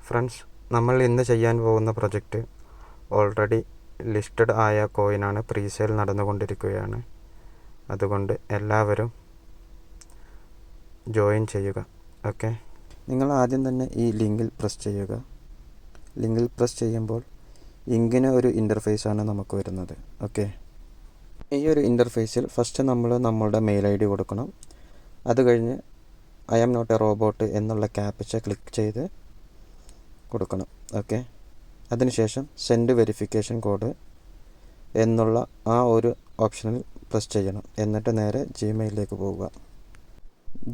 Friends, നമ്മൾ ഇന്ന് ചെയ്യാൻ പോകുന്ന പ്രൊജക്റ്റ് ഓൾറെഡി ലിസ്റ്റഡ് ആയ കോയിനാണ്. പ്രീസെയിൽ നടന്നുകൊണ്ടിരിക്കുകയാണ്. അതുകൊണ്ട് എല്ലാവരും ജോയിൻ ചെയ്യുക. ഓക്കെ, നിങ്ങൾ ആദ്യം തന്നെ ഈ ലിങ്കിൽ പ്രസ് ചെയ്യുക. ലിങ്കിൽ പ്രസ് ചെയ്യുമ്പോൾ ഇങ്ങനെ ഒരു ഇൻ്റർഫേസാണ് നമുക്ക് വരുന്നത്. ഓക്കെ, ഈ ഒരു ഇൻ്റർഫേസിൽ ഫസ്റ്റ് നമ്മൾ നമ്മളുടെ മെയിൽ ID കൊടുക്കണം. അത് കഴിഞ്ഞ് I am not a robot എന്നുള്ള ക്യാപ്ച ക്ലിക്ക് ചെയ്ത് കൊടുക്കണം. ഓക്കെ, അതിനുശേഷം സെൻഡ് വെരിഫിക്കേഷൻ കോഡ് എന്നുള്ള ആ ഒരു ഓപ്ഷനിൽ പ്രസ് ചെയ്യണം. എന്നിട്ട് നേരെ ജിമെയിലിലേക്ക് പോവുക.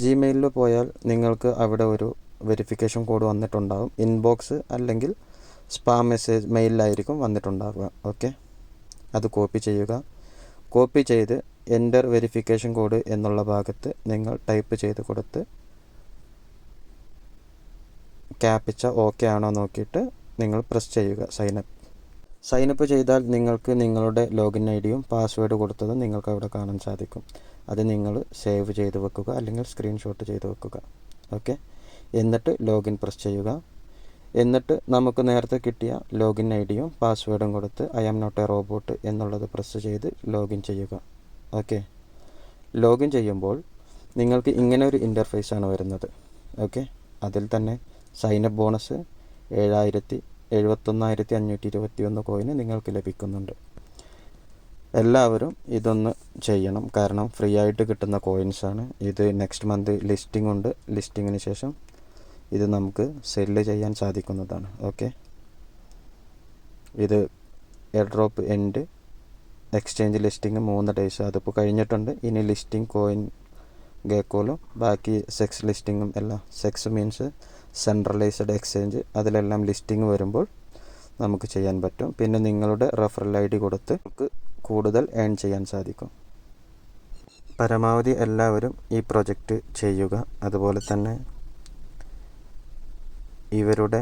ജിമെയിലിൽ പോയാൽ നിങ്ങൾക്ക് അവിടെ ഒരു വെരിഫിക്കേഷൻ കോഡ് വന്നിട്ടുണ്ടാകും. ഇൻബോക്സ് അല്ലെങ്കിൽ സ്പാം മെസ്സേജ് മെയിലിലായിരിക്കും വന്നിട്ടുണ്ടാവുക. ഓക്കെ, അത് കോപ്പി ചെയ്യുക. കോപ്പി ചെയ്ത് എൻ്റർ വെരിഫിക്കേഷൻ കോഡ് എന്നുള്ള ഭാഗത്ത് നിങ്ങൾ ടൈപ്പ് ചെയ്ത് കൊടുത്ത് ക്യാപ്ച ഓക്കെ ആണോ നോക്കിയിട്ട് നിങ്ങൾ പ്രസ് ചെയ്യുക സൈനപ്പ് ചെയ്താൽ നിങ്ങൾക്ക് നിങ്ങളുടെ ലോഗിൻ ഐഡിയും പാസ്വേഡ് കൊടുത്തതും നിങ്ങൾക്ക് അവിടെ കാണാൻ സാധിക്കും. അത് നിങ്ങൾ സേവ് ചെയ്ത് വെക്കുക അല്ലെങ്കിൽ സ്ക്രീൻഷോട്ട് ചെയ്ത് വെക്കുക. ഓക്കെ, എന്നിട്ട് ലോഗിൻ പ്രസ് ചെയ്യുക. എന്നിട്ട് നമുക്ക് നേരത്തെ കിട്ടിയ ലോഗിൻ ഐഡിയും പാസ്വേഡും കൊടുത്ത് I am not a robot എന്നുള്ളത് പ്രസ് ചെയ്ത് ലോഗിൻ ചെയ്യുക. ഓക്കെ, ലോഗിൻ ചെയ്യുമ്പോൾ നിങ്ങൾക്ക് ഇങ്ങനെ ഒരു ഇൻ്റർഫേസാണ് വരുന്നത്. ഓക്കെ, അതിൽ തന്നെ സൈനപ്പ് ബോണസ് 71,521 കോയിന് നിങ്ങൾക്ക് ലഭിക്കുന്നുണ്ട്. എല്ലാവരും ഇതൊന്ന് ചെയ്യണം, കാരണം ഫ്രീ ആയിട്ട് കിട്ടുന്ന കോയിൻസാണ് ഇത്. നെക്സ്റ്റ് മന്ത് ലിസ്റ്റിംഗ് ഉണ്ട്. ലിസ്റ്റിങ്ങിന് ശേഷം ഇത് നമുക്ക് സെല്ല് ചെയ്യാൻ സാധിക്കുന്നതാണ്. ഓക്കെ, ഇത് air drop end exchange listing 3 days അതിപ്പോൾ കഴിഞ്ഞിട്ടുണ്ട്. ഇനി ലിസ്റ്റിംഗ് കോയിൻ ഗേക്കോലും ബാക്കി സെക്സ് ലിസ്റ്റിങ്ങും എല്ലാം, സെക്സ് മീൻസ് സെൻട്രലൈസ്ഡ് എക്സ്ചേഞ്ച്, അതിലെല്ലാം ലിസ്റ്റിംഗ് വരുമ്പോൾ നമുക്ക് ചെയ്യാൻ പറ്റും. പിന്നെ നിങ്ങളുടെ റെഫറൽ ID കൊടുത്ത് നമുക്ക് കൂടുതൽ ഏൺ ചെയ്യാൻ സാധിക്കും. പരമാവധി എല്ലാവരും ഈ പ്രൊജക്റ്റ് ചെയ്യുക. അതുപോലെ തന്നെ ഇവരുടെ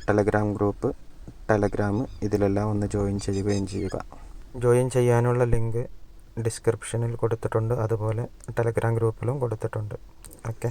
ടെലഗ്രാം ഗ്രൂപ്പ്, ടെലഗ്രാം ഇതിലെല്ലാം ഒന്ന് ജോയിൻ ചെയ്യുകയും ചെയ്യുക. ജോയിൻ ചെയ്യാനുള്ള ലിങ്ക് ഡിസ്ക്രിപ്ഷനിൽ കൊടുത്തിട്ടുണ്ട്. അതുപോലെ ടെലഗ്രാം ഗ്രൂപ്പിലും കൊടുത്തിട്ടുണ്ട്. ഓക്കെ.